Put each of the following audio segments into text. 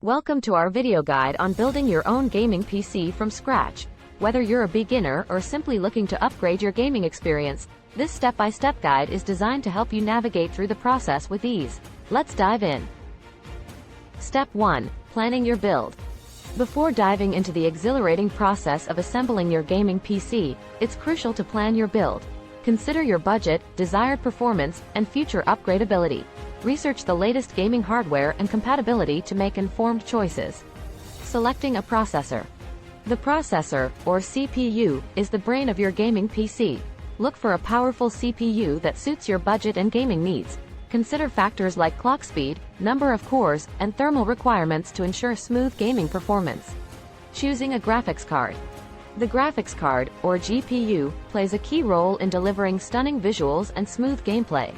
Welcome to our video guide on building your own gaming PC from scratch. Whether you're a beginner or simply looking to upgrade your gaming experience, this step-by-step guide is designed to help you navigate through the process with ease. Let's dive in. Step 1. Planning your build. Before diving into the exhilarating process of assembling your gaming PC, it's crucial to plan your build. Consider your budget, desired performance, and future upgradability. Research the latest gaming hardware and compatibility to make informed choices. Selecting a processor. The processor, or CPU, is the brain of your gaming PC. Look for a powerful CPU that suits your budget and gaming needs. Consider factors like clock speed, number of cores, and thermal requirements to ensure smooth gaming performance. Choosing a graphics card. The graphics card, or GPU, plays a key role in delivering stunning visuals and smooth gameplay.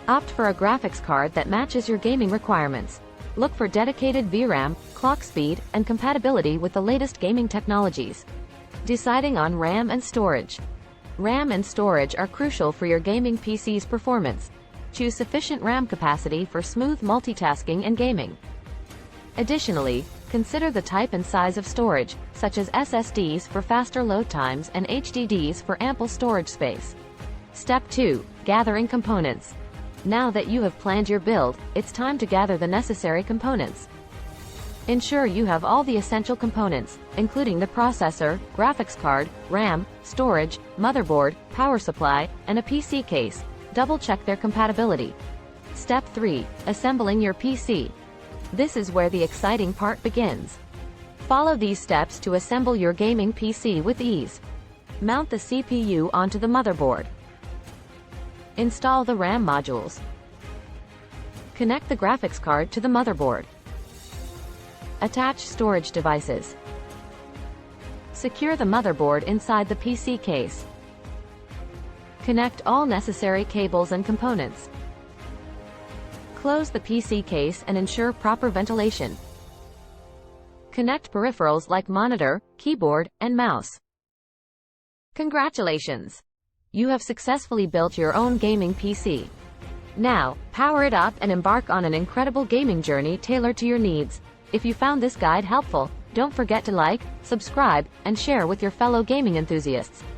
Opt for a graphics card that matches your gaming requirements. Look for dedicated VRAM, clock speed, and compatibility with the latest gaming technologies. Deciding on RAM and storage. RAM and storage are crucial for your gaming PC's performance. Choose sufficient RAM capacity for smooth multitasking and gaming. Additionally, consider the type and size of storage, such as SSDs for faster load times and HDDs for ample storage space. Step 2. Gathering components. Now that you have planned your build, it's time to gather the necessary components. Ensure you have all the essential components, including the processor, graphics card, RAM, storage, motherboard, power supply, and a PC case. Double-check their compatibility. Step 3. Assembling your PC. This is where the exciting part begins. Follow these steps to assemble your gaming PC with ease. Mount the CPU onto the motherboard. Install the RAM modules. Connect the graphics card to the motherboard. Attach storage devices. Secure the motherboard inside the PC case. Connect all necessary cables and components. Close the PC case and ensure proper ventilation. Connect peripherals like monitor, keyboard, and mouse. Congratulations! You have successfully built your own gaming PC. Now, power it up and embark on an incredible gaming journey tailored to your needs. If you found this guide helpful, don't forget to like, subscribe, and share with your fellow gaming enthusiasts.